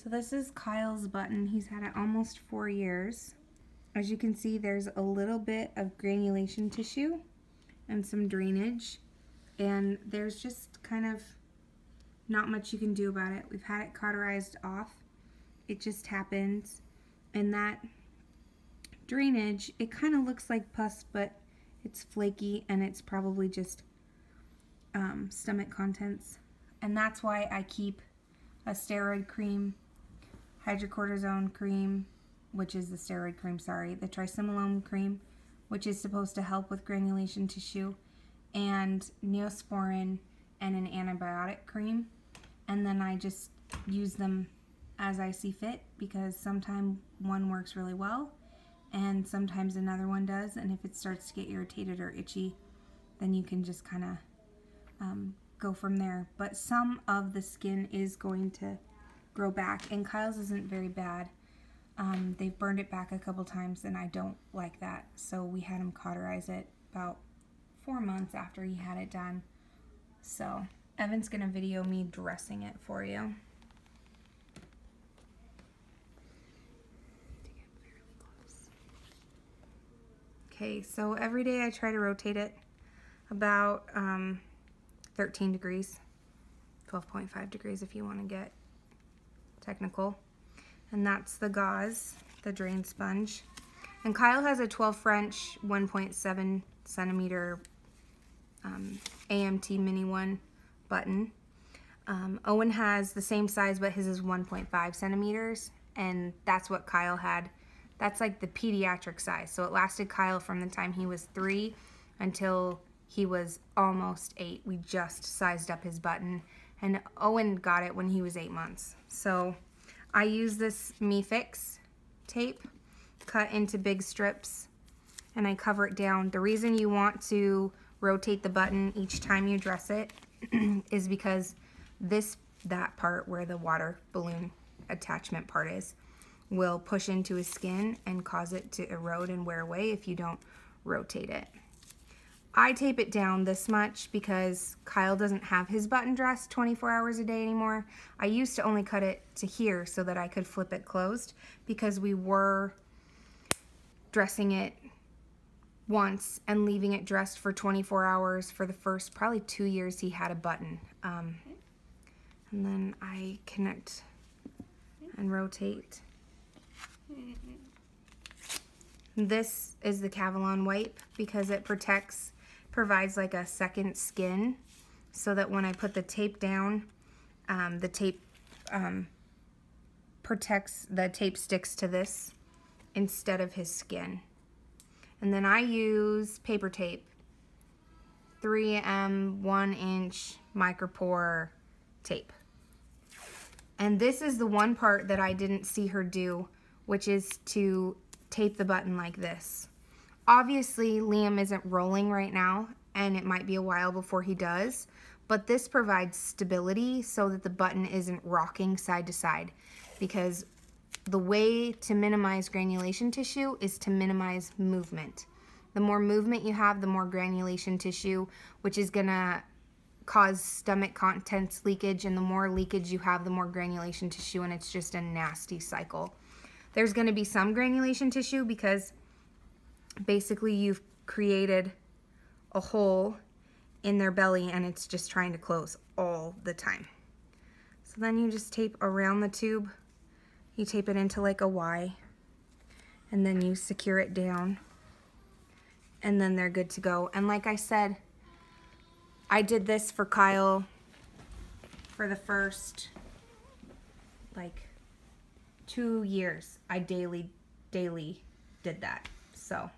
So this is Kyle's button. He's had it almost 4 years. As you can see, there's a little bit of granulation tissue and some drainage, and there's just kind of not much you can do about it. We've had it cauterized off. It just happens. And that drainage, it kind of looks like pus, but it's flaky and it's probably just stomach contents. And that's why I keep a steroid cream, hydrocortisone cream, which is the steroid cream, sorry, the trisimilone cream, which is supposed to help with granulation tissue, and Neosporin and an antibiotic cream. And then I just use them as I see fit, because sometimes one works really well and sometimes another one does, and if it starts to get irritated or itchy, then you can just kind of go from there. But some of the skin is going to grow back, and Kyle's isn't very bad. They've burned it back a couple times and I don't like that, so we had him cauterize it about 4 months after he had it done. So Evan's gonna video me dressing it for you. Okay, so every day I try to rotate it about 13 degrees, 12.5 degrees if you want to get technical. And that's the gauze, the drain sponge. And Kyle has a 12 French 1.7 centimeter AMT mini one button. Owen has the same size, but his is 1.5 centimeters, and that's what Kyle had. That's like the pediatric size, so it lasted Kyle from the time he was 3 until he was almost 8. We just sized up his button, and Owen got it when he was 8 months. So I use this MeFix tape cut into big strips, and I cover it down. The reason you want to rotate the button each time you dress it is because that part where the water balloon attachment part is will push into his skin and cause it to erode and wear away if you don't rotate it. I tape it down this much because Kyle doesn't have his button dressed 24 hours a day anymore. I used to only cut it to here so that I could flip it closed, because we were dressing it once and leaving it dressed for 24 hours for the first probably 2 years he had a button. And then I connect and rotate. This is the Cavalon wipe because it provides like a second skin, so that when I put the tape down, the tape sticks to this instead of his skin. And then I use paper tape, 3M 1-inch micropore tape. And this is the one part that I didn't see her do, which is to tape the button like this. Obviously, Liam isn't rolling right now, and it might be a while before he does, but this provides stability so that the button isn't rocking side to side, because the way to minimize granulation tissue is to minimize movement. The more movement you have, the more granulation tissue, which is gonna cause stomach contents leakage, and the more leakage you have, the more granulation tissue, and it's just a nasty cycle. There's going to be some granulation tissue because basically you've created a hole in their belly and it's just trying to close all the time. So then you just tape around the tube. You tape it into like a Y, and then you secure it down, and then they're good to go. And like I said, I did this for Kyle for the first like 2 years. I daily did that. So